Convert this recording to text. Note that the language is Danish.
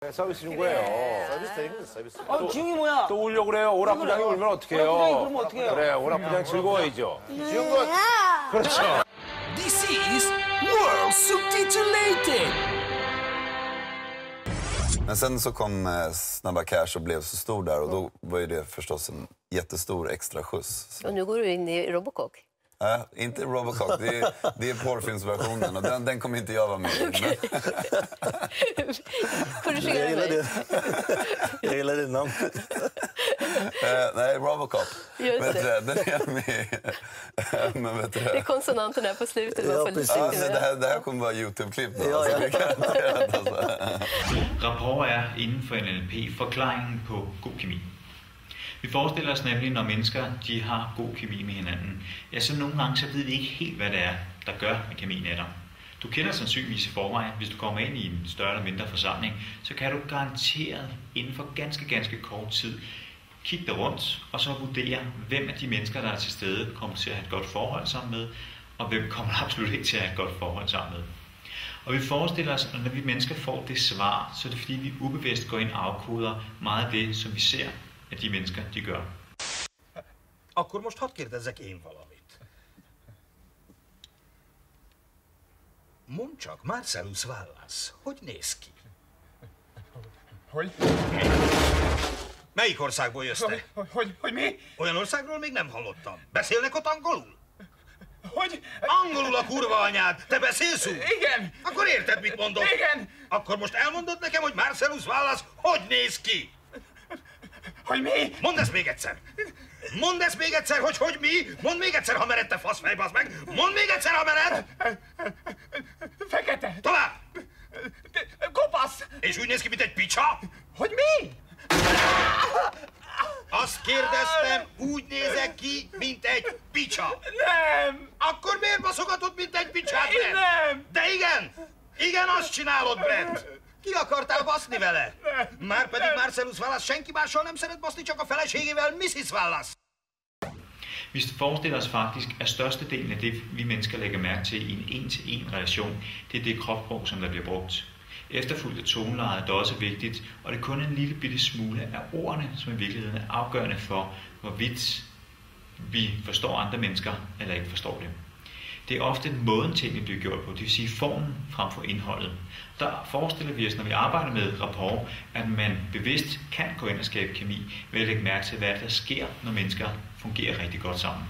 서비스 준 거예요. 서비스 서비스. 지웅이 뭐야? 또 울려고 그래요. 오락부장이 울면 어떡해요? 오락부장이 그러면 어떡해요? 그래, 오락부장 즐거워야죠. 지은 거. 그렇죠. This is World Subtitulated! Men sen så kom Snabba Cash och blev så stor där och då var ju det förstås en jättestor extra skjuts. Och nu går du in i Robocop. Nej, inte Robocop, det är porrfilmsversionen och den kommer inte jag vara med i. Korrigera mig. Jag gillar det namn. Nej, Robocop. Just det. Den är jag med i. Men vet du Det är konsonanterna på slutet. Ja, Man får precis. Ja, det här kommer vara YouTube-klipp då. Ja, ja. Rapport er inden for NLP forklaringen på god kemi. Vi forestiller os nemlig, når mennesker de har god kemi med hinanden, ja, så nogle gange så ved vi ikke helt, hvad det er, der gør, at kemien er der. Du kender sandsynligvis i forvejen, hvis du kommer ind i en større eller mindre forsamling, så kan du garanteret inden for ganske kort tid kigge dig rundt og så vurdere, hvem af de mennesker, der er til stede, kommer til at have et godt forhold sammen med, og hvem kommer absolut ikke til at have et godt forhold sammen med. Og vi forestiller os, at når vi mennesker får det svar, så er det fordi, vi ubevidst går ind og afkoder meget af det, som vi ser, at de mennesker, de gør. Akkor most hadd kérdezzek én valamit. Mondd csak, Marcellus Wallace, hogy néz ki? Hogy? Melyik országból jössz te? Hogy mi? Olyan országról még nem hallottam. Beszélnek ott angolul? Hogy? Angolul a kurva anyád! Te beszélsz úgy? Igen! Akkor érted, mit mondok? Igen! Akkor most elmondod nekem, hogy Marcellus Wallace hogy néz ki? Hogy mi? Mondd ezt még egyszer! Mondd ezt még egyszer, hogy mi? Mondd még egyszer, ha mered, te faszfej, bazd meg! Mondd még egyszer, ha mered! Fekete! Tovább! Kopasz! És úgy néz ki, mint egy picsa? Hogy mi? Azt kérdeztem, úgy nézek ki, mint egy picsa. Nem! Akkor miért baszogatod, mint egy picsát, Brent? Nem! De igen! Igen, azt csinálod, Brent! Ki akartál baszni vele? Márpedig Marcellus Wallace senki mással nem szeret baszni, csak a feleségével, Mrs. Wallace. Vi forestiller os faktisk, at størstedelen af det, vi mennesker lægger mærke til i en en-til-en relation, det er det kropssprog, som der bliver brugt. Efterfulgt af tonelejet er også vigtigt, og det er kun en lille bitte smule af ordene, som i virkeligheden er afgørende for, hvorvidt vi forstår andre mennesker eller ikke forstår det. Det er ofte måden tingene bliver gjort på, det vil sige formen frem for indholdet. Der forestiller vi os, når vi arbejder med rapport, at man bevidst kan gå ind og skabe kemi ved at lægge mærke til, hvad der sker, når mennesker fungerer rigtig godt sammen.